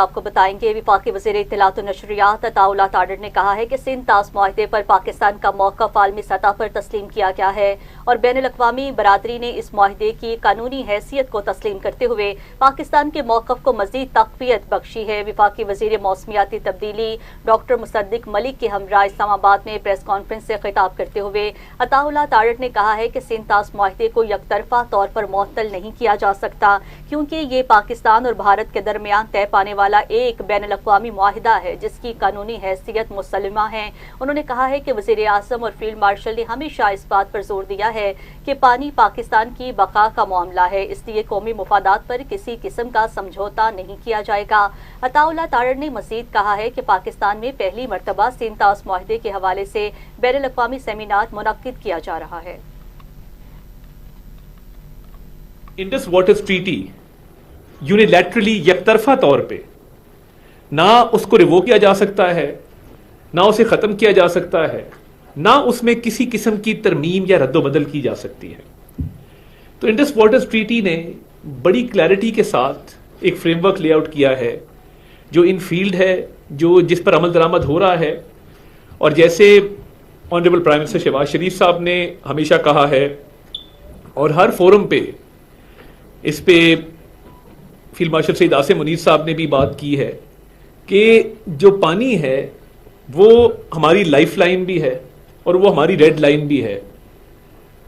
آپ کو بتائیں گے وفاقی وزیر اطلاعات و نشریات عطاءاللہ تارڑ نے کہا ہے کہ سندھ طاس معاہدے پر پاکستان کا موقف عالمی سطح پر تسلیم کیا گیا ہے اور بین الاقوامی برادری نے اس معاہدے کی قانونی حیثیت کو تسلیم کرتے ہوئے پاکستان کے موقف کو مزید تقویت بخشی ہے۔ وفاقی وزیر موسمیاتی تبدیلی ڈاکٹر مصدق ملک کے ہمراہ اسلام آباد میں پریس کانفرنس سے خطاب کرتے ہوئے عطاءاللہ تارڑ نے کہا ہے کہ سندھ طاس معاہدے کو یک طرفہ طور پر معطل نہیں کیا جا سکتا کیونکہ یہ پاکستان اور بھارت کے درمیان طے پانے والا ایک بین الاقوامی معاہدہ ہے جس کی قانونی حیثیت مسلمہ ہے۔ انہوں نے کہا ہے کہ وزیر اعظم اور فیلڈ مارشل نے ہمیشہ اس بات پر زور دیا ہے کہ پانی پاکستان کی بقا کا معاملہ ہے، اس لیے قومی مفادات پر کسی قسم کا سمجھوتا نہیں کیا جائے گا۔ عطاءاللہ تارڑ نے مزید کہا ہے کہ پاکستان میں پہلی مرتبہ سندھ طاس معاہدے کے حوالے سے بین الاقوامی سیمینار منعقد کیا جا رہا ہے۔ انڈس واٹرز ٹریٹی یونیلیٹرلی یک طرفہ طور پہ نہ اس کو ریوو کیا جا سکتا ہے، نہ اسے ختم کیا جا سکتا ہے، نہ اس میں کسی قسم کی ترمیم یا رد و بدل کی جا سکتی ہے۔ تو انڈس واٹرز ٹریٹی نے بڑی کلیئرٹی کے ساتھ ایک فریم ورک لے آؤٹ کیا ہے جو ان فیلڈ ہے، جس پر عمل درآمد ہو رہا ہے، اور جیسے آنریبل پرائم منسٹر شہباز شریف صاحب نے ہمیشہ کہا ہے اور ہر فورم پہ اس پہ فیلڈ مارشل سید عاصم منیر صاحب نے بھی بات کی ہے کہ جو پانی ہے وہ ہماری لائف لائن بھی ہے اور وہ ہماری ریڈ لائن بھی ہے،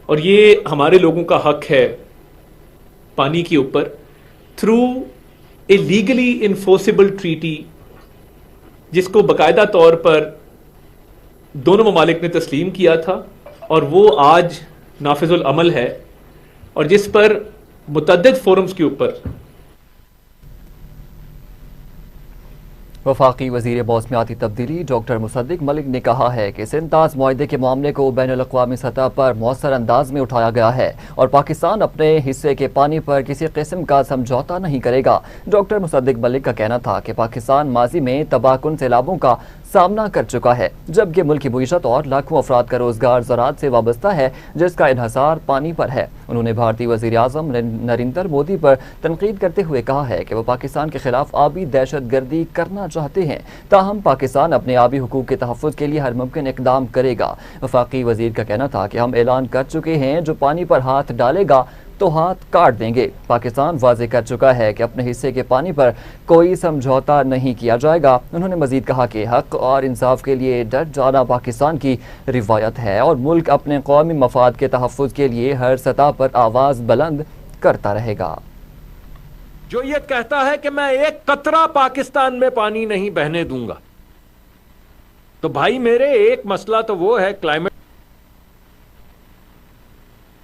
اور یہ ہمارے لوگوں کا حق ہے پانی کے اوپر تھرو اے لیگلی انفورسیبل ٹریٹی جس کو باقاعدہ طور پر دونوں ممالک نے تسلیم کیا تھا اور وہ آج نافذ العمل ہے، اور جس پر متعدد فورمز کے اوپر وفاقی وزیر موسمیاتی تبدیلی ڈاکٹر مصدق ملک نے کہا ہے کہ سندھ طاس معاہدے کے معاملے کو بین الاقوامی سطح پر مؤثر انداز میں اٹھایا گیا ہے اور پاکستان اپنے حصے کے پانی پر کسی قسم کا سمجھوتا نہیں کرے گا۔ ڈاکٹر مصدق ملک کا کہنا تھا کہ پاکستان ماضی میں تباہ کن سیلابوں کا سامنا کر چکا ہے، جبکہ ملک کی معیشت اور لاکھوں افراد کا روزگار زراعت سے وابستہ ہے جس کا انحصار پانی پر ہے۔ انہوں نے بھارتی وزیر اعظم نریندر مودی پر تنقید کرتے ہوئے کہا ہے کہ وہ پاکستان کے خلاف آبی دہشت گردی کرنا چاہتے ہیں، تاہم پاکستان اپنے آبی حقوق کے تحفظ کے لیے ہر ممکن اقدام کرے گا۔ وفاقی وزیر کا کہنا تھا کہ ہم اعلان کر چکے ہیں جو پانی پر ہاتھ ڈالے گا تو ہاتھ کاٹ دیں گے۔ پاکستان واضح کر چکا ہے کہ اپنے حصے کے پانی پر کوئی سمجھوتا نہیں کیا جائے گا۔ انہوں نے مزید کہا کہ حق اور انصاف کے لیے ڈٹ جانا پاکستان کی روایت ہے اور ملک اپنے قومی مفاد کے تحفظ کے لیے ہر سطح پر آواز بلند کرتا رہے گا۔ جو یہ کہتا ہے کہ میں ایک قطرہ پاکستان میں پانی نہیں بہنے دوں گا، تو بھائی میرے ایک مسئلہ تو وہ ہے کلائمیٹ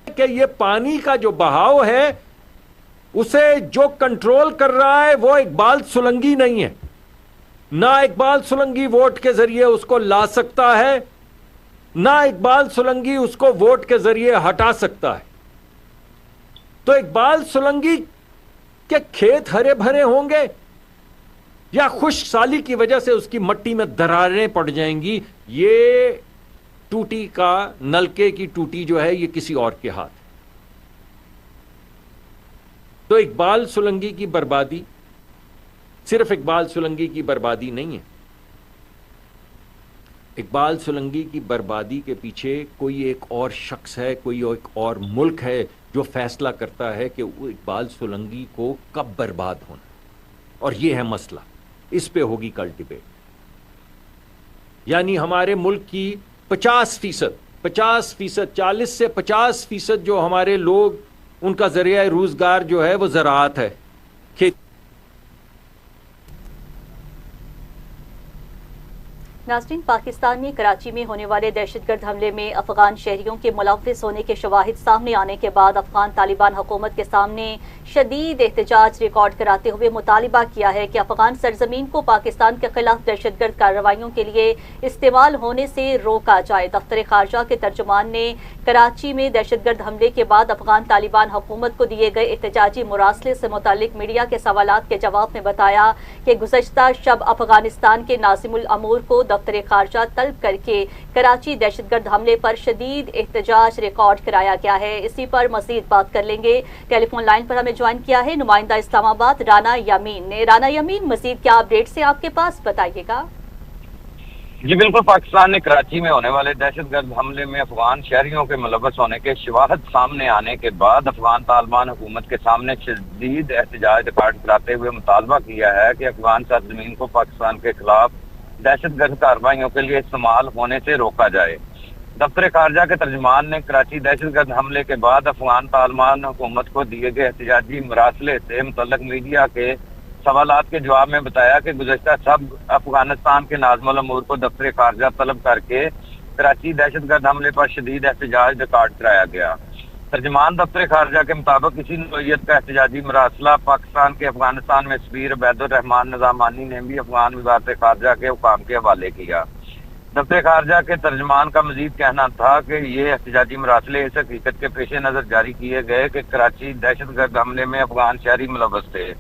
کہ یہ پانی کا جو بہاؤ ہے اسے جو کنٹرول کر رہا ہے وہ اقبال سولنگی نہیں ہے، نہ اقبال سولنگی ووٹ کے ذریعے اس کو لا سکتا ہے، نہ اقبال سولنگی اس کو ووٹ کے ذریعے ہٹا سکتا ہے۔ تو اقبال سولنگی کے کھیت ہرے بھرے ہوں گے یا خشک سالی کی وجہ سے اس کی مٹی میں دراریں پڑ جائیں گی، یہ ٹوٹی کا نلکے کی ٹوٹی جو ہے یہ کسی اور کے ہاتھ ہے۔ تو اقبال سولنگی کی بربادی صرف اقبال سولنگی کی بربادی نہیں ہے، اقبال سولنگی کی بربادی کے پیچھے کوئی ایک اور شخص ہے، کوئی ایک اور ملک ہے جو فیصلہ کرتا ہے کہ وہ اقبال سولنگی کو کب برباد ہونا، اور یہ ہے مسئلہ، اس پہ ہوگی کل ڈیبیٹ۔ یعنی ہمارے ملک کی 50% 40 سے 50% جو ہمارے لوگ ان کا ذریعہ روزگار جو ہے وہ زراعت ہے، کھیتی۔ ناظرین، پاکستان میں کراچی میں ہونے والے دہشت گرد حملے میں افغان شہریوں کے ملوث ہونے کے شواہد سامنے آنے کے بعد افغان طالبان حکومت کے سامنے شدید احتجاج ریکارڈ کراتے ہوئے مطالبہ کیا ہے کہ افغان سرزمین کو پاکستان کے خلاف دہشت گرد کارروائیوں کے لیے استعمال ہونے سے روکا جائے۔ دفتر خارجہ کے ترجمان نے کراچی میں دہشت گرد حملے کے بعد افغان طالبان حکومت کو دیے گئے احتجاجی مراسلے سے متعلق میڈیا کے سوالات کے جواب میں بتایا کہ گزشتہ شب افغانستان کے ناظم الامور کو दफ्तर खारजा तलब करके कराची दहशतगर्द हमले पर शदीद एहतजाज रिकॉर्ड कराया गया है। इसी पर मजीद बात कर लेंगे। टेलीफोन लाइन पर हमें ज्वाइन किया है नुमाइंदा इस्लामाबाद राना यमीन ने। राना यमीन, मजीद क्या अपडेट्स हैं आपके पास, बताइएगा। जी बिल्कुल, पाकिस्तान ने कराची में होने वाले दहशतगर्द हमले में अफगान शहरियों के मुलव्वस होने के शवाहद सामने आने के बाद अफगान तालिबान हुकूमत के सामने शदीद एहतजाज रिकॉर्ड कराते हुए मुतालबा किया है कि अफगान सरजमीन को पाकिस्तान के खिलाफ दहशतगर्द कार्रवाइयों के लिए इस्तेमाल होने से रोका जाए। दफ्तर खारजा के तर्जुमान ने कराची दहशतगर्द हमले के बाद अफगान तालिबान हुकूमत को दिए गए एहतजाजी मरासले से मुतल्लिक मीडिया के सवालात के जवाब में बताया कि गुज़श्ता सब अफगानिस्तान के नाज़िमुल अमूर को दफ्तर खारजा तलब करके कराची दहशतगर्द हमले पर शदीद एहतजाज रिकॉर्ड कराया गया। तर्जुमान दफ्तर खारजा के मुताबिक इसी नौइयत का एहतजाजी मरासला पाकिस्तान के अफगानिस्तान में सफीर उबैदुर रहमान निज़ामानी ने भी अफगान वज़ारत खारजा के हुकाम के हवाले किया। दफ्तर खारजा के तर्जुमान का मजीद कहना था कि ये एहतजाजी मरासले इस हकीकत के पेश नज़र जारी किए गए कि कराची दहशतगर्द हमले में अफगान शहरी मुलव्वस थे,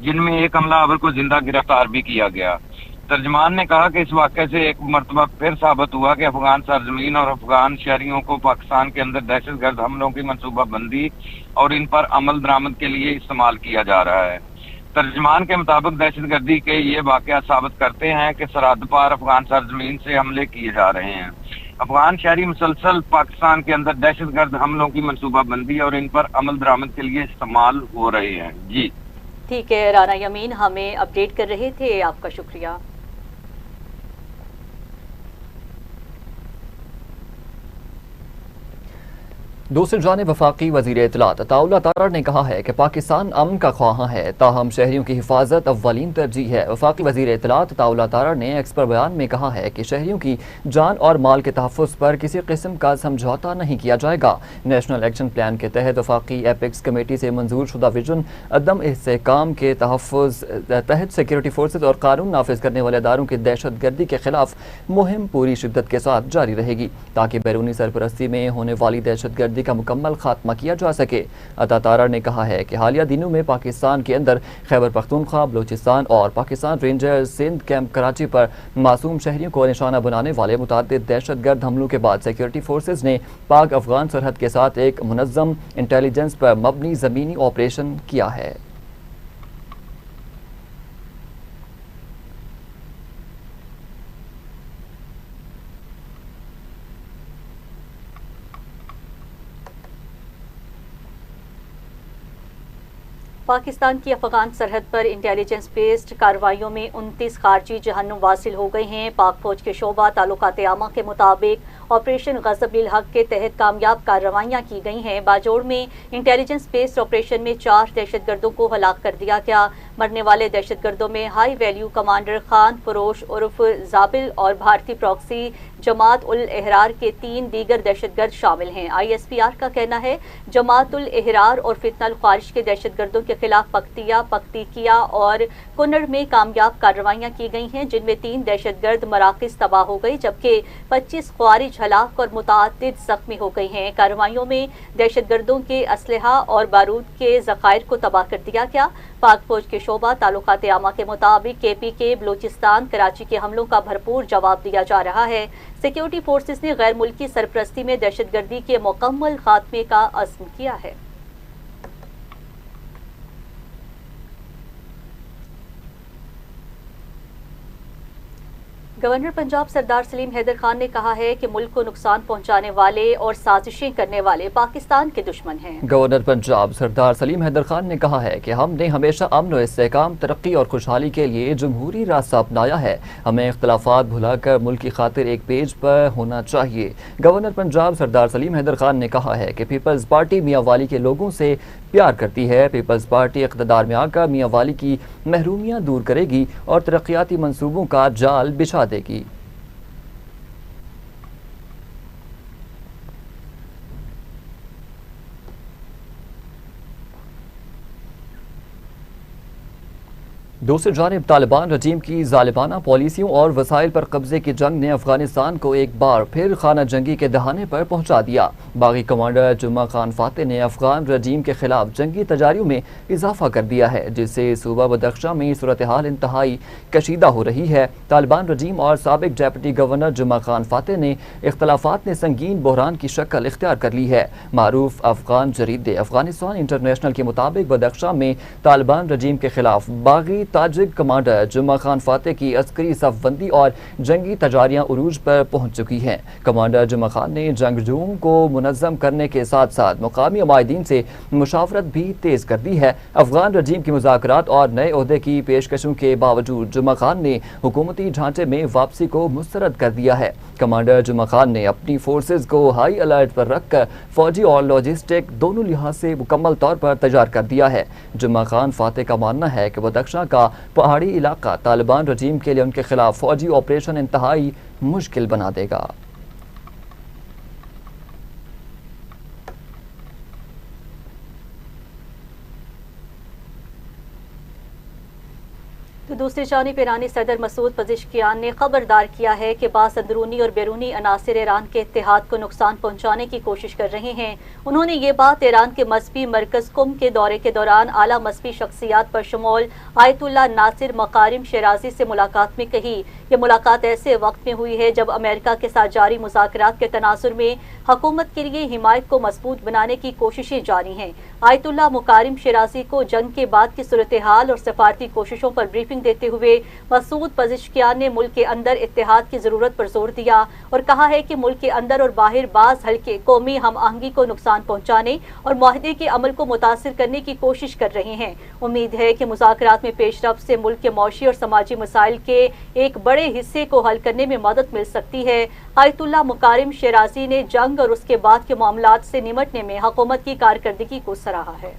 जिनमें एक हमलावर को जिंदा गिरफ्तार भी किया गया। तर्जुमान ने कहा कि इस वाक़े से एक मरतबा फिर साबित हुआ कि अफगान सरजमीन और अफगान शहरियों को पाकिस्तान के अंदर दहशतगर्द हमलों की मनसूबा बंदी और इन पर अमल दरामद के लिए इस्तेमाल किया जा रहा है। तर्जुमान के मुताबिक दहशतगर्दी के ये वाक़यात साबित करते हैं कि सरहद पार अफगान सरजमीन से हमले किए जा रहे हैं। अफगान शहरी मुसलसल पाकिस्तान के अंदर दहशतगर्द हमलों की मनसूबा बंदी और इन पर अमल दरामद के लिए इस्तेमाल हो रहे हैं। जी ठीक है राना यमीन, हमें अपडेट कर रहे थे, आपका शुक्रिया। दूसरी जानिब वफाकी वज़ीर इत्तलात अताउल्लाह तारड़ ने कहा है कि पाकिस्तान अमन का ख्वाहां है, ताहम शहरियों की हिफाजत अव्वलीन तरजीह है। वफाकी वज़ीर इत्तलात अताउल्लाह तारड़ ने एक्स पर बयान में कहा है कि शहरियों की जान और माल के तहफ़्फ़ुज़ पर किसी किस्म का समझौता नहीं किया जाएगा। नेशनल एक्शन प्लान के तहत वफाकी एपेक्स कमेटी से मंजूर शुदा विजन अदम इस्तेहकाम के तहफ़्फ़ुज़ तहत सिक्योरिटी फोर्सेज और कानून नाफिज करने वाले इदारों की दहशत गर्दी के खिलाफ मुहिम पूरी शिद्दत के साथ जारी रहेगी, ताकि बैरूनी सरपरस्ती में होने वाली दहशत गर्दी का मुकम्मल खात्मा किया जा सके। अता तारड़ ने कहा है कि हालिया दिनों में पाकिस्तान के अंदर खैबर पख्तूनख्वा, बलूचिस्तान और पाकिस्तान रेंजर्स सिंध कैंप कराची पर मासूम शहरियों को निशाना बनाने वाले मुतादिद दहशतगर्द हमलों के बाद सिक्योरिटी फोर्सेज ने पाक अफगान सरहद के साथ एक मुनज़्ज़म इंटेलिजेंस पर मबनी ज़मीनी ऑपरेशन किया है। पाकिस्तान की अफगान सरहद पर इंटेलिजेंस बेस्ड कार्रवाइयों में 29 खारजी जहन्नुम वासिल हो गए हैं। पाक फौज के शोबा ताल्लुकात आमा के मुताबिक ऑपरेशन गज़ब-उल हक के तहत कामयाब कार्रवाइयाँ की गई हैं। बाजोड़ में इंटेलिजेंस बेस्ड ऑपरेशन में 4 दहशतगर्दों को हलाक कर दिया गया। मरने वाले दहशतगर्दों में हाई वैल्यू कमांडर खान फरोश उर्फ जाबिल और भारतीय प्रॉक्सी जमात उल एहरार के 3 दीगर दहशतगर्द शामिल हैं। ISPR का कहना है जमात उल एहरार और फितनल ख्वारिश के दहशतगर्दों के खिलाफ पख्तिकिया और कुनर में कामयाब कार्रवाइयाँ की गई हैं, जिनमें 3 दहशतगर्द मराकज़ तबाह हो गई, जबकि 25 ख्वारिज हलाक और मुतअद्दिद जख्मी हो गई हैं। कार्रवाइयों में दहशतगर्दों के असलहा और बारूद के ज़खायर को तबाह कर दिया गया। पाक फौज के शोबा ताल्लुकात आमा के मुताबिक KPK बलूचिस्तान कराची के हमलों का भरपूर जवाब दिया जा रहा है। सिक्योरिटी फोर्सेस ने गैर मुल्की सरपरस्ती में दहशतगर्दी के मुकम्मल खात्मे का अज़्म किया है। गवर्नर पंजाब सरदार सलीम हैदर खान ने कहा है कि मुल्क को नुकसान पहुंचाने वाले और साजिशें करने वाले पाकिस्तान के दुश्मन हैं। गवर्नर पंजाब सरदार सलीम हैदर खान ने कहा है कि हमने हमेशा अमन और इस्तेहकाम, तरक्की और खुशहाली के लिए जमहूरी रास्ता अपनाया है। हमें इख्तलाफात भुलाकर मुल्क की खातिर एक पेज पर होना चाहिए। गवर्नर पंजाब सरदार सलीम हैदर खान ने कहा है कि पीपल्स पार्टी मियाँ वाली के लोगों से प्यार करती है। पीपल्स पार्टी इक़्तिदार में आकर मियाँ वाली की महरूमियाँ दूर करेगी और तरक्याती मंसूबों का जाल बिछा देगी। دوسری جانب طالبان رجیم کی ظالمانہ پالیسیوں اور وسائل پر قبضے کی جنگ نے افغانستان کو ایک بار پھر خانہ جنگی کے دہانے پر پہنچا دیا۔ باغی کمانڈر جمعہ خان فاتح نے افغان رجیم کے خلاف جنگی تجاریوں میں اضافہ کر دیا ہے، جس سے صوبہ بدخشاں میں صورتحال انتہائی کشیدہ ہو رہی ہے۔ طالبان رجیم اور سابق ڈیپٹی گورنر جمعہ خان فاتح نے اختلافات نے سنگین بحران کی شکل اختیار کر لی ہے۔ معروف افغان جریدے افغانستان انٹرنیشنل کے مطابق بدخشاں میں طالبان رجیم کے خلاف باغی تاجک کمانڈر جمعہ خان فاتح کی عسکری صف بندی اور جنگی تجاریاں عروج پر پہنچ چکی ہیں۔ کمانڈر جمعہ خان نے جنگجوؤں کو منظم کرنے کے ساتھ ساتھ مقامی عمائدین سے مشاورت بھی تیز کر دی ہے۔ افغان رجیم کی مذاکرات اور نئے عہدے کی پیشکشوں کے باوجود جمعہ خان نے حکومتی ڈھانچے میں واپسی کو مسترد کر دیا ہے۔ کمانڈر جمعہ خان نے اپنی فورسز کو ہائی الرٹ پر رکھ کر فوجی اور لاجسٹک دونوں لحاظ سے مکمل طور پر تیار کر دیا ہے۔ جمعہ خان فاتح کا ماننا ہے کہ بدخشاں کا پہاڑی علاقہ طالبان رجیم کے لیے ان کے خلاف فوجی آپریشن انتہائی مشکل بنا دے گا۔ تو دوسری جانب ایرانی صدر مسعود پزشکیان نے خبردار کیا ہے کہ بعض اندرونی اور بیرونی عناصر ایران کے اتحاد کو نقصان پہنچانے کی کوشش کر رہے ہیں۔ انہوں نے یہ بات ایران کے مذہبی مرکز قم کے دورے کے دوران اعلیٰ مذہبی شخصیات پر شمول آیت اللہ ناصر مکارم شیرازی سے ملاقات میں کہی۔ یہ ملاقات ایسے وقت میں ہوئی ہے جب امریکہ کے ساتھ جاری مذاکرات کے تناظر میں حکومت کے لیے حمایت کو مضبوط بنانے کی کوششیں جاری ہیں۔ آیت اللہ مکارم شیرازی کو جنگ کے بعد کی صورتحال اور سفارتی کوششوں پر بریفنگ دیتے ہوئے مسعود پزشکیان نے ملک کے اندر اتحاد کی ضرورت پر زور دیا اور کہا ہے کہ ملک کے اندر اور باہر بعض حلقے قومی ہم آہنگی کو نقصان پہنچانے اور معاہدے کے عمل کو متاثر کرنے کی کوشش کر رہے ہیں۔ امید ہے کہ مذاکرات میں پیش رفت سے ملک کے معاشی اور سماجی مسائل کے ایک بڑے حصے کو حل کرنے میں مدد مل سکتی ہے۔ آیت اللہ مکارم شیرازی نے جنگ اور اس کے بعد کے معاملات سے نمٹنے میں حکومت کی کارکردگی کو سراہا ہے۔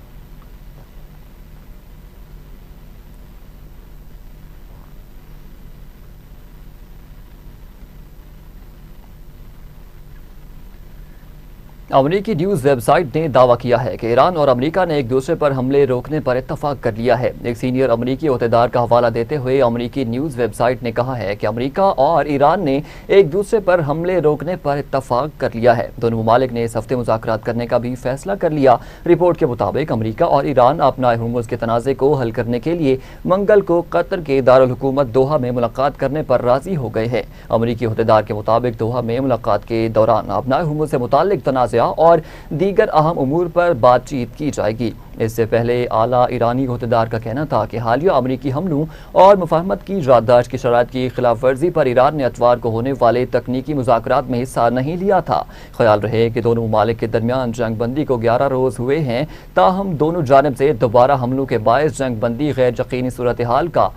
امریکی نیوز ویب سائٹ نے دعویٰ کیا ہے کہ ایران اور امریکہ نے ایک دوسرے پر حملے روکنے پر اتفاق کر لیا ہے۔ ایک سینئر امریکی عہدیدار کا حوالہ دیتے ہوئے امریکی نیوز ویب سائٹ نے کہا ہے کہ امریکہ اور ایران نے ایک دوسرے پر حملے روکنے پر اتفاق کر لیا ہے۔ دونوں ممالک نے اس ہفتے مذاکرات کرنے کا بھی فیصلہ کر لیا۔ رپورٹ کے مطابق امریکہ اور ایران اپنا ہرمز کے تنازع کو حل کرنے کے لیے منگل کو قطر کے دارالحکومت دوحہ میں ملاقات کرنے پر راضی ہو گئے ہیں۔ امریکی عہدیدار کے مطابق دوحہ میں ملاقات کے دوران اپنا ہرمز سے متعلق تنازع اور دیگر اہم امور پر بات چیت کی جائے گی۔ اس سے پہلے اعلیٰ ایرانی عہدیدار کا کہنا تھا کہ حالیہ امریکی حملوں اور مفاہمت کی یادداشت کی شرائط کی خلاف ورزی پر ایران نے اتوار کو ہونے والے تکنیکی مذاکرات میں حصہ نہیں لیا تھا۔ خیال رہے کہ دونوں ممالک کے درمیان جنگ بندی کو 11 روز ہوئے ہیں، تاہم دونوں جانب سے دوبارہ حملوں کے باعث جنگ بندی غیر یقینی صورتحال کا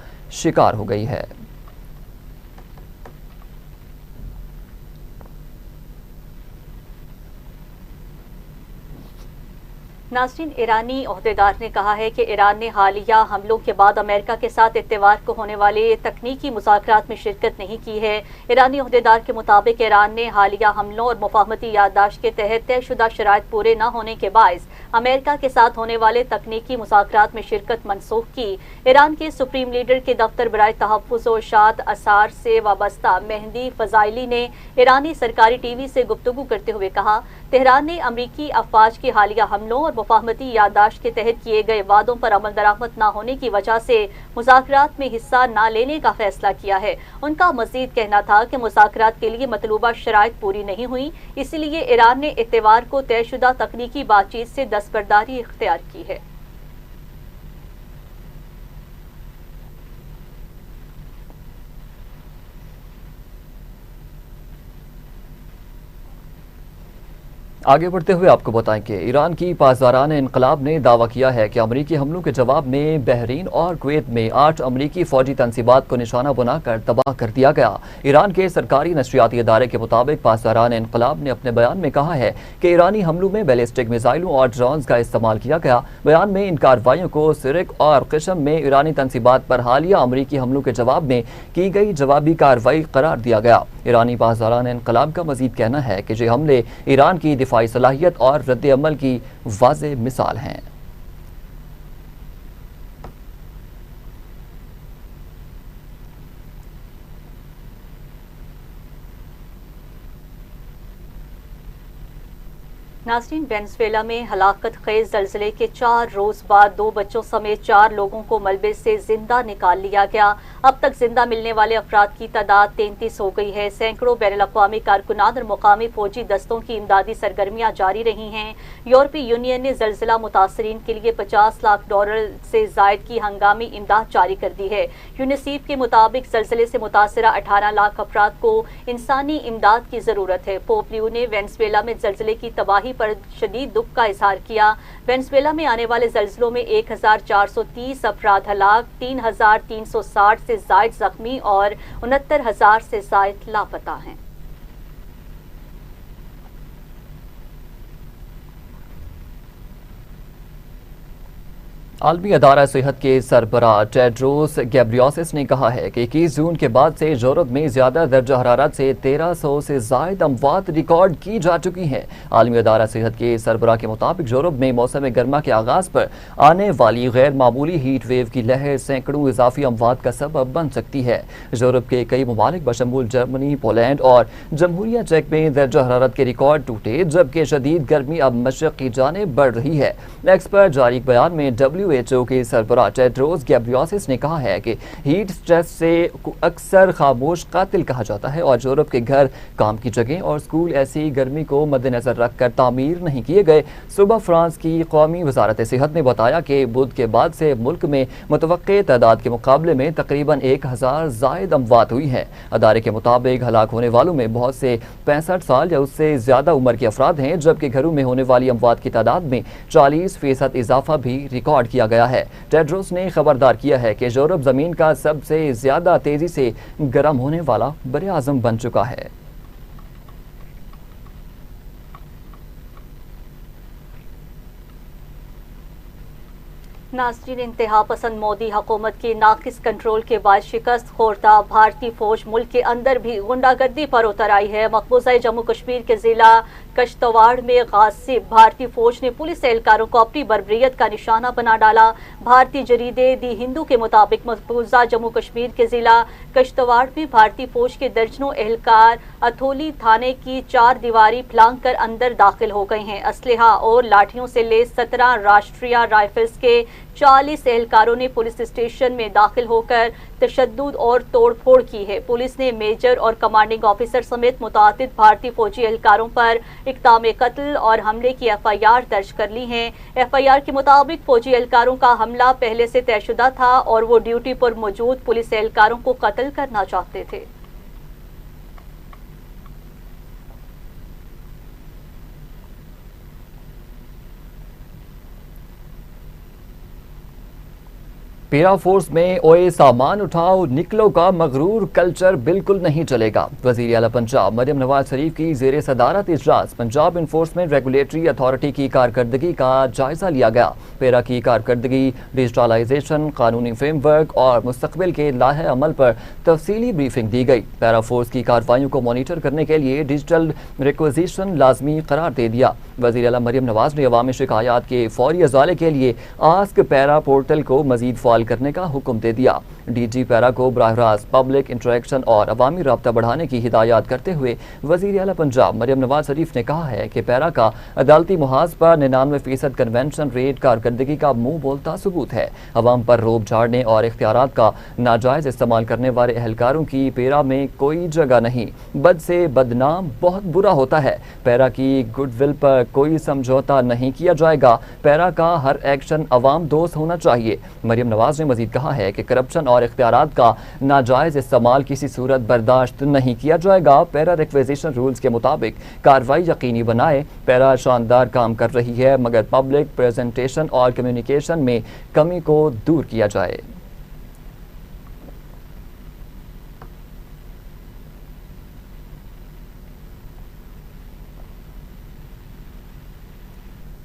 شکار ہو گئی ہے۔ ناظرین، ایرانی عہدیدار نے کہا ہے کہ ایران نے حالیہ حملوں کے بعد امریکہ کے ساتھ اتوار کو ہونے والے تکنیکی مذاکرات میں شرکت نہیں کی ہے۔ ایرانی عہدیدار کے مطابق ایران نے حالیہ حملوں اور مفاہمتی یادداشت کے تحت طے شدہ شرائط پورے نہ ہونے کے باعث امریکہ کے ساتھ ہونے والے تکنیکی مذاکرات میں شرکت منسوخ کی۔ ایران کے سپریم لیڈر کے دفتر برائے تحفظ و اشاعت اسرار سے وابستہ مہدی فضائلی نے ایرانی سرکاری ٹی وی سے گفتگو کرتے ہوئے کہا، تہران نے امریکی افواج کے حالیہ حملوں اور مفاہمتی یادداشت کے تحت کیے گئے وعدوں پر عمل درآمد نہ ہونے کی وجہ سے مذاکرات میں حصہ نہ لینے کا فیصلہ کیا ہے۔ ان کا مزید کہنا تھا کہ مذاکرات کے لیے مطلوبہ شرائط پوری نہیں ہوئی، اس لیے ایران نے اتوار کو طے شدہ تکنیکی بات چیت سے دستبرداری اختیار کی ہے۔ آگے بڑھتے ہوئے آپ کو بتائیں کہ ایران کی پاسداران انقلاب نے دعویٰ کیا ہے کہ امریکی حملوں کے جواب میں بحرین اور کویت میں 8 امریکی فوجی تنصیبات کو نشانہ بنا کر تباہ کر دیا گیا۔ ایران کے سرکاری نشریاتی ادارے کے مطابق پاسداران انقلاب نے اپنے بیان میں کہا ہے کہ ایرانی حملوں میں بیلسٹک میزائلوں اور ڈرونز کا استعمال کیا گیا۔ بیان میں ان کارروائیوں کو سرک اور قشم میں ایرانی تنصیبات پر حالیہ امریکی حملوں کے جواب میں کی گئی جوابی کارروائی قرار دیا گیا۔ ایرانی پاسداران انقلاب کا مزید کہنا ہے کہ یہ حملے ایران کی دفاعی صلاحیت اور رد عمل کی واضح مثال ہیں۔ नाज़रीन, वेनेज़ुएला में हलाकत खेज ज़लज़ले के 4 रोज़ बाद 2 बच्चों समेत 4 लोगों को मलबे से जिंदा निकाल लिया गया। अब तक जिंदा मिलने वाले अफराद की तादाद 33 हो गई है। सैकड़ों बैनुल-अक़वामी कारकुनान और मुकामी फौजी दस्तों की इमदादी सरगर्मियाँ जारी रही हैं। यूरोपीय यूनियन ने ज़लज़ला मुतासरीन के लिए $50 लाख से जायद की हंगामी इमदाद जारी कर दी है। यूनिसेफ के मुताबिक ज़लज़ले से मुतासरा 18 लाख अफराद को इंसानी इमदाद की ज़रूरत है। पोप लियो ने वेनेज़ुएला में ज़लज़ले की तबाही पर शदीद दुख का इजहार किया। वेनेज़ुएला में आने वाले ज़लज़लों में 1430 अफराद हलाक, 3360 से जायद जख्मी और 69,000 से जायद लापता हैं। आलमी अदारा सेहत के सरबराह टेड्रोस गैब्रियोसिस ने कहा है कि 21 जून के बाद से यूरोप में ज़्यादा दर्जा हरारत से 1300 से ज़ायद अमवात रिकॉर्ड की जा चुकी हैं। आलमी अदारा सेहत के सरबराह के मुताबिक यूरोप में मौसम गर्मा के आगाज़ पर आने वाली गैर मामूली हीट वेव की लहर सैकड़ों इजाफी अमवात का सबब बन सकती है। यूरोप के कई ममालिक बशमूल जर्मनी, पोलैंड और जमहूरिया चेक में दर्जा हरारत के रिकॉर्ड टूटे, जबकि शदीद गर्मी अब मशरक़ की जानिब बढ़ रही है। एक्सपर्ट जारी बयान में WHO के सरबराह टेड्रोस गैब्रियोसिस ने कहा है कि हीट स्ट्रेस से अक्सर खामोश कातिल कहा जाता है और यूरोप के घर, काम की जगह और स्कूल ऐसी गर्मी को मद्देनजर रखकर तामीर नहीं किए गए। सुबह फ्रांस की कौमी वजारत सेहत ने बताया कि बुध के बाद से मुल्क में मुतवक्के तादाद के मुकाबले में तकरीबन 1000 जायद अमवात हुई हैं। अदारे के मुताबिक हलाक होने वालों में बहुत से 65 साल या उससे ज़्यादा उम्र के अफराद हैं, जबकि घरों में होने वाली अमवात की तादाद में 40% इजाफा भी रिकॉर्ड किया गया है। टेड्रोस ने खबरदार किया है कि यूरोप ज़मीन का सबसे ज़्यादा तेज़ी से गर्म होने वाला बरे आज़म बन चुका है। नाज़रीन, इंतहा पसंद मोदी हुकूमत की नाकिस कंट्रोल के बाद शिकस्त खोरता भारतीय फौज मुल्क के अंदर भी गुंडागर्दी पर उतर आई है। मकबूजा जम्मू कश्मीर के जिला कश्तवाड़ में गासिब भारतीय फौज ने पुलिस एहलकारों को अपनी बर्बरियत का निशाना बना डाला। भारतीय जरीदे दी हिंदू के मुताबिक मकबूजा जम्मू कश्मीर के जिला कश्तवाड़ में भारतीय फौज के दर्जनों एहलकार अथोली थाने की 4 दीवारी फलांग कर अंदर दाखिल हो गए हैं। असलहा और लाठियों से लेस 17 राष्ट्रीय राइफल्स के 40 एहलकारों ने पुलिस स्टेशन में दाखिल होकर तशद्दुद और तोड़फोड़ की है। पुलिस ने मेजर और कमांडिंग ऑफिसर समेत मुतादिद भारतीय फौजी एहलकारों पर इक़दाम कत्ल और हमले की FIR दर्ज कर ली हैं। FIR के मुताबिक फौजी एहलकारों का हमला पहले से तयशुदा था और वो ड्यूटी पर मौजूद पुलिस एहलकारों को कत्ल करना चाहते थे। पेरा फोर्स में ओए सामान उठाओ निकलो का मगरूर कल्चर बिल्कुल नहीं चलेगा। वज़ीर आला पंजाब मरियम नवाज शरीफ की ज़ेर सदारत इजलास पंजाब इन्फोर्समेंट रेगुलेटरी अथॉरिटी की कारकर्दगी का जायजा लिया गया। पेरा की कारकर्दगी, डिजिटलाइजेशन, कानूनी फ्रेमवर्क और मुस्तकबिल के लाहे अमल पर तफसीली ब्रीफिंग दी गई। पैरा फोर्स की कार्रवाइयों को मॉनिटर करने के लिए डिजिटल रिक्विजिशन लाजमी करार दे दिया। वज़ीर आला मरियम नवाज ने अवामी शिकायत के फौरी अजाले के लिए आस्क पैरा पोर्टल को मजीद करने का हुक्म दे दिया। DG पैरा को बराह रास्त पब्लिक इंटरेक्शन और अवामी राब्ता बढ़ाने की हिदायत करते हुए वज़ीर आला पंजाब मरियम नवाज शरीफ ने कहा है कि पैरा का अदालती मुहाज पर 99% कन्वेंशन रेट कारकर्दगी का मुंह बोलता सबूत है। अवाम पर रोब झाड़ने और इख्तियारात का नाजायज इस्तेमाल करने वाले एहलकारों की पैरा में कोई जगह नहीं। बद से बदनाम बहुत बुरा होता है। पैरा की गुडविल पर कोई समझौता नहीं किया जाएगा। पैरा का हर एक्शन अवाम दोस्त होना चाहिए। मरियम नवाज ने मजीद कहा है कि करप्शन और इख्तियारात का नाजायज इस्तेमाल किसी सूरत बर्दाश्त नहीं किया जाएगा। पैरा रिक्विजिशन रूल्स के मुताबिक कार्रवाई यकीनी बनाए। पैरा शानदार काम कर रही है, मगर पब्लिक प्रेजेंटेशन और कम्युनिकेशन में कमी को दूर किया जाए।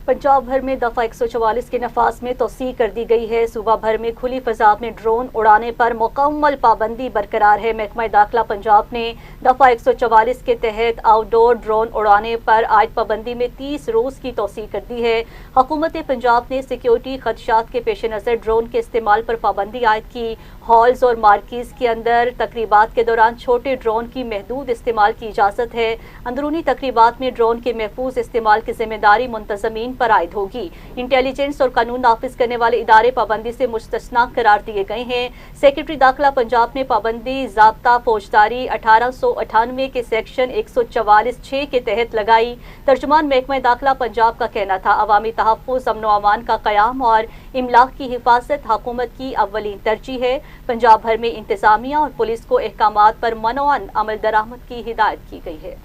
पंजाब भर में दफा 144 के नफाज में तोसी कर दी गई है। सूबा भर में खुली फजा में ड्रोन उड़ाने पर मुकम्मल पाबंदी बरकरार है। महकमा दाखिला पंजाब ने दफा 144 के तहत आउटडोर ड्रोन उड़ाने पर आयद पाबंदी में 30 रोज की तोसी कर दी है। हुकूमत पंजाब ने सिक्योरिटी खदशात के पेश नज़र ड्रोन के इस्तेमाल पर पाबंदी आयद की। हॉल्स और मार्किज के अंदर तकरीबात के दौरान छोटे ड्रोन की महदूद इस्तेमाल की इजाज़त है। अंदरूनी तकरीबात में ड्रोन के महफूज इस्तेमाल की जिम्मेदारी मुंतज़मीन पर आयद होगी। इंटेलिजेंस और कानून नाफिज करने वाले इदारे पाबंदी से मुस्तस्ना करार दिए गए हैं। सेक्रेटरी दाखिला पंजाब ने पाबंदी ज़ाब्ता फौजदारी 1898 के सेक्शन 144(6) के तहत लगाई। तर्जुमान महकमा दाखिला पंजाब का कहना था, अवामी तहफ़्फ़ुज़, अमन व अमान का क़याम और इमलाक की हिफाजत हुकूमत की अव्वलीन तरजीह है। पंजाब भर में इंतजामिया और पुलिस को अहकामात पर मनोअन अमल दरामद की हिदायत की गई है।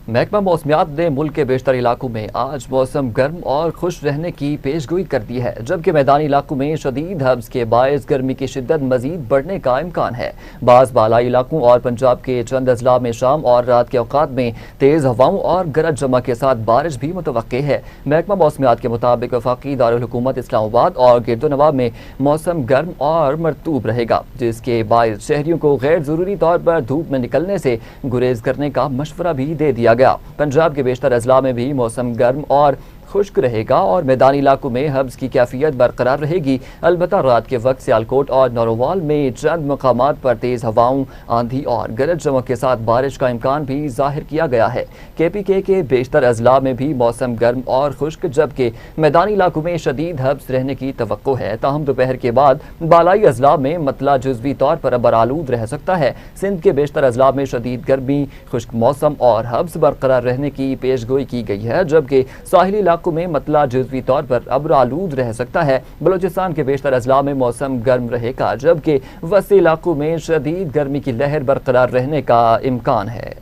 महकमा मौसमियात ने मुल्क के बेशतर इलाकों में आज मौसम गर्म और खुश रहने की पेशगोई कर दी है, जबकि मैदानी इलाकों में शदीद हब्स के बायस गर्मी की शिद्दत मजीद बढ़ने का इम्कान है। बाज़ बालाई इलाकों और पंजाब के चंद अजला में शाम और रात के औकात में तेज़ हवाओं और गरज जमा के साथ बारिश भी मुतवक्के है। महकमा मौसमियात के मुताबिक वफाकी दारुल हुकूमत इस्लामाबाद और गिरदोनवा में मौसम गर्म और मरतूब रहेगा, जिसके बायस शहरियों को गैर ज़रूरी तौर पर धूप में निकलने से गुरेज करने का मशवरा भी दे दिया गया। पंजाब के बेशतर अजला में भी मौसम गर्म और खुश्क रहेगा और मैदानी इलाकों में हब्स की कैफियत बरकरार रहेगी। अलबत्ता रात के वक्त सियालकोट और नौरोवाल में चंद मकामात पर तेज़ हवाओं, आंधी और गरज चमक के साथ बारिश का इम्कान भी जाहिर किया गया है। KPK के बेशतर अजला में भी मौसम गर्म और खुश्क, जबकि मैदानी इलाकों में शदीद हब्स रहने की तवक्को है। ताहम दोपहर के बाद बालाई अजला में मतला जुज़वी तौर पर अबरालूद रह सकता है। सिंध के बेशतर अजला में शदीद गर्मी, खुश्क मौसम और हब्स बरकरार रहने की पेशगोई की गई है, जबकि साहिली इलाकों में मतला जुज़वी तौर पर अबरालूद रह सकता है। बलूचिस्तान के बेशतर अजला में मौसम गर्म रहेगा, जबकि वसी इलाकों में शदीद गर्मी की लहर बरकरार रहने का इम्कान है।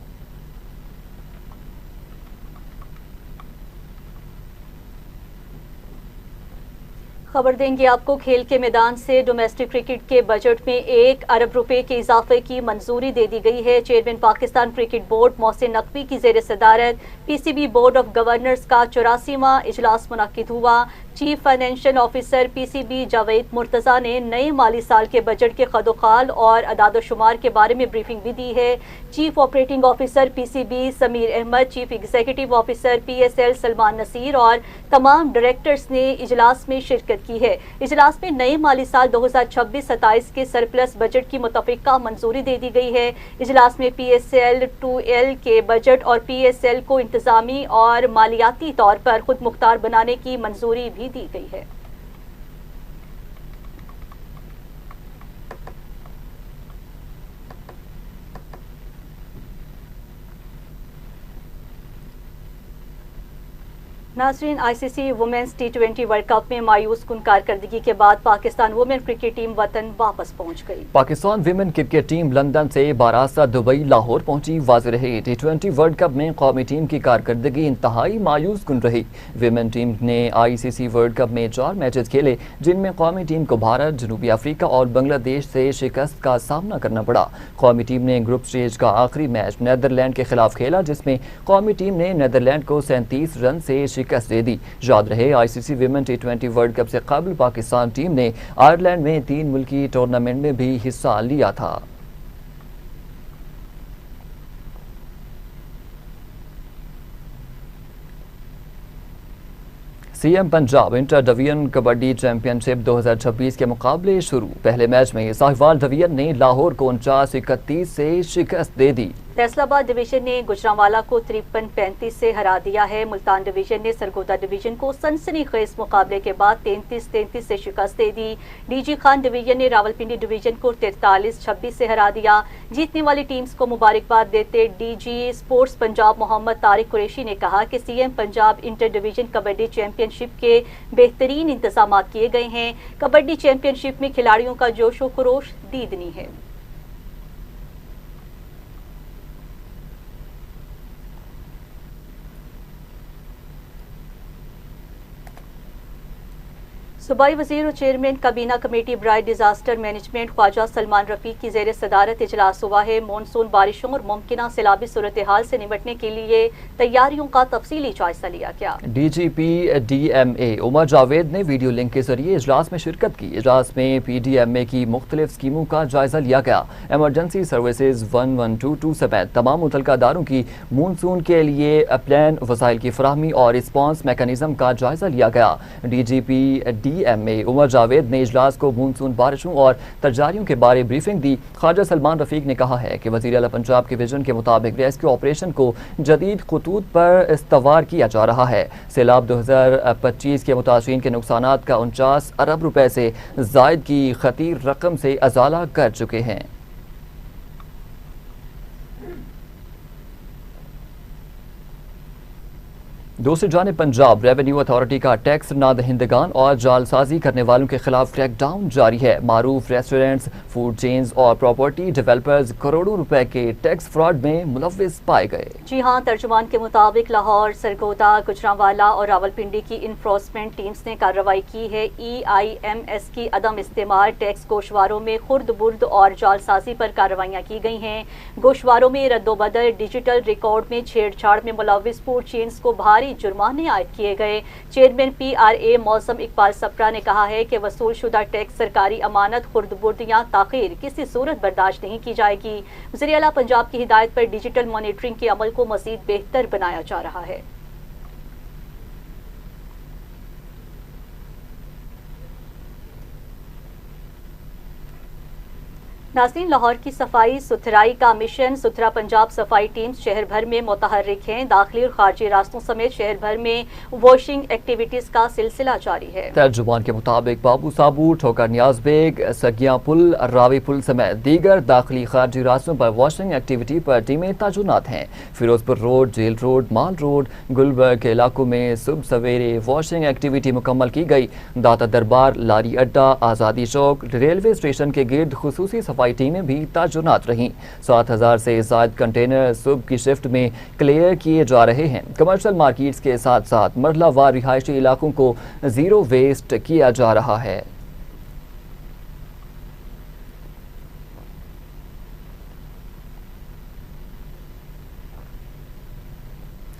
खबर देंगे आपको खेल के मैदान से। डोमेस्टिक क्रिकेट के बजट में 1 अरब रुपए के इजाफे की मंजूरी दे दी गई है। Chairman Pakistan cricket board Mohsin Naqvi की ज़ेर सदारत PCB बोर्ड ऑफ गवर्नर्स का 84वां इजलास मुनक्किद हुआ। Chief financial officer PCB Javed Murtaza ने नए माली साल के बजट के खदोखाल और अदादोशुमार के बारे में ब्रीफिंग भी दी है। Chief operating officer PCB Sameer Ahmed, chief executive officer PSL Salman Naseer और तमाम डायरेक्टर्स ने इजलास में शिरकत की है। इजलास में नए माली साल 2026-27 के सरप्लस बजट की मुतफ़िका मंजूरी दे दी गई है। इजलास में PSL 2L के बजट और PSL को इंतजामी और मालियाती तौर पर खुद मुख्तार बनाने की मंजूरी भी दी गई है। नाज़रीन, ICC women's T20 world cup में मायूस कुन कारकर्दगी के बाद पाकिस्तान वुमेन क्रिकेट टीम वतन वापस पहुंच गई। Pakistan women cricket team London से बारासा दुबई लाहौर पहुंची। वाज़ेह रहे T20 वर्ल्ड कप में कौमी टीम की कारकर्दगी इंतहाई मायूस कुन रही। विमेन टीम ने ICC वर्ल्ड कप में 4 मैचेस खेले, जिनमें कौमी टीम को भारत, जनूबी अफ्रीका और बांग्लादेश से शिकस्त का सामना करना पड़ा। कौमी टीम ने ग्रुप स्टेज का आखिरी मैच नीदरलैंड के खिलाफ खेला, जिसमें कौमी टीम ने नीदरलैंड को 37 रन से शिकस्त दे दी। याद रहे ICC women T20 world cup से कबल पाकिस्तान टीम ने आयरलैंड में 3 मुल्की टूर्नामेंट में भी हिस्सा लिया था। CM Punjab inter division kabaddi championship 2026 के मुकाबले शुरू। पहले मैच में साहिवाल डिवीजन ने लाहौर को 49-31 से शिकस्त दे दी। फैसलाबाद डिवीजन ने गुजरांवाला को 53-35 से हरा दिया है। मुल्तान डिवीजन ने सरगोदा डिवीजन को सनसनीखेज मुकाबले के बाद 33-33 से शिकस्त दे दी। DG खान डिवीजन ने रावलपिंडी डिवीजन को 43-26 से हरा दिया। जीतने वाली टीम्स को मुबारकबाद देते DG स्पोर्ट्स पंजाब मोहम्मद तारिक कुरैशी ने कहा कि CM Punjab inter division kabaddi championship के बेहतरीन इंतजाम किए गए हैं। कबड्डी चैंपियनशिप में खिलाड़ियों का जोश व खरोश दीदनी है। सूबाई वज़ीर और चेयरमैन काबीना कमेटी बराए डिजास्टर मैनेजमेंट ख्वाजा सलमान रफीक की जेर सदारत इजलास हुआ है। मानसून बारिशों और मुमकिन सैलाबी सूरत हाल से निपटने के लिए तैयारियों का तफसीली जायजा लिया गया। DGP DMA उमर जावेद ने वीडियो लिंक के जरिए इजलास में शिरकत की। इजलास में PDMA की मुख्तलिफ स्कीमों का जायजा लिया गया। एमरजेंसी सर्विसेज 1122 समेत तमाम मुतल्लिका अदारों की मानसून के लिए प्लान वसाइल की फराहमी और रिस्पांस मैकेनिज्म का जायजा लिया गया। DGP DMA उमर जावेद ने इजलास को मानसून बारिशों और तैयारियों के बारे ब्रीफिंग दी। ख्वाजा सलमान रफीक ने कहा है कि वज़ीर आला पंजाब के विजन के मुताबिक रेस्क्यू ऑपरेशन को जदीद खतूत पर इस्तवार किया जा रहा है। सैलाब 2025 के मुतासरीन के नुकसानात का 49 अरब रुपए से जायद की खतीर रकम से अजाला कर चुके हैं। दूसरी जानिब पंजाब रेवेन्यू अथॉरिटी का टैक्स नादहिंदगान और जालसाजी करने वालों के खिलाफ क्रैकडाउन जारी है। मारूफ रेस्टोरेंट्स, फूड चेन्स और प्रॉपर्टी डेवलपर्स करोड़ों रुपए के टैक्स फ्रॉड में मुलव्विस पाए गए। जी हाँ, तर्जुमान के मुताबिक लाहौर, सरगोदा, गुजरांवाला और रावलपिंडी की इन्फोर्समेंट टीम्स ने कार्रवाई की है। EIMS की अदम इस्तेमाल, टैक्स गोशवारों में खुर्द बुर्द और जालसाजी पर कार्रवाइयाँ की गई हैं। गोशवारों में रद्दोबदल, डिजिटल रिकॉर्ड में छेड़छाड़ में मुलव्विस फूड चेन्स को भारी जुर्माने आयद किए गए। चेयरमैन PRA मौसम इकबाल सप्रा ने कहा है कि वसूल शुदा टैक्स सरकारी अमानत खुर्द बुर्द या ताखीर किसी सूरत बर्दाश्त नहीं की जाएगी। वज़ीर आला पंजाब की हिदायत पर डिजिटल मॉनिटरिंग के अमल को मज़ीद बेहतर बनाया जा रहा है। नाज़रीन, लाहौर की सफाई सुथराई का मिशन सुथरा पंजाब सफाई टीम्स शहर भर में मुतहर्रिक हैं। दाखिली और खारजी रास्तों समेत शहर भर में वॉशिंग एक्टिविटीज का सिलसिला जारी है। तर्जुमान के मुताबिक बाबू साबू, ठोकर नियाज बेग, सगिया पुल, रावी पुल समेत दीगर दाखिली खारजी रास्तों पर वॉशिंग एक्टिविटी पर टीमें ताजुनात हैं। फिरोजपुर रोड, जेल रोड, माल रोड, गुलबर्ग के इलाकों में सुबह सवेरे वॉशिंग एक्टिविटी मुकम्मल की गई। दाता दरबार, लारी अड्डा, आज़ादी चौक, रेलवे स्टेशन के गिर्द खुसूसी सफाई टीमें भी ताजुनात रहीं। 7000 से ज़ायद कंटेनर सुबह की शिफ्ट में क्लियर किए जा रहे हैं। कमर्शियल मार्केट्स के साथ साथ मरहला वार रिहायशी इलाकों को जीरो वेस्ट किया जा रहा है।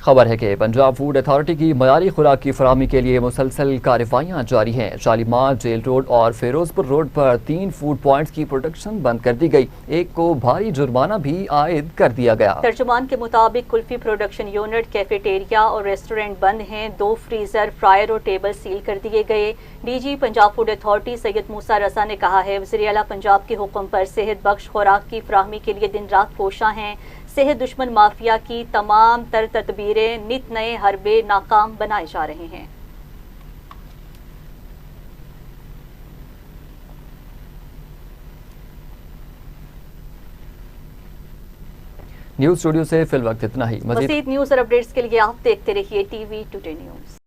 खबर है कि पंजाब फूड अथॉरिटी की मयारी खुराक की फराहमी के लिए मुसलसल कार्रवाइयाँ जारी हैं। शालीमार, जेल रोड और फिरोजपुर रोड पर 3 फूड पॉइंट्स की प्रोडक्शन बंद कर दी गई। एक को भारी जुर्माना भी आयद कर दिया गया। तर्जुमान के मुताबिक कुल्फी प्रोडक्शन यूनिट, कैफेटेरिया और रेस्टोरेंट बंद हैं। 2 फ्रीजर, फ्रायर और टेबल सील कर दिए गए। DG Punjab food authority Syed Musa Raza ने कहा है, वज़ीर आला पंजाब के हुक्म पर सेहत बख्श खुराक की फराहमी के लिए दिन रात कोशां हैं। सेहत दुश्मन माफिया की तमाम तर तदबीरें, नित नए हरबे नाकाम बनाए जा रहे हैं। न्यूज़ स्टूडियो से फिल वक्त इतना ही। मज़ीद न्यूज़ और अपडेट्स के लिए आप देखते रहिए TV टुडे न्यूज़।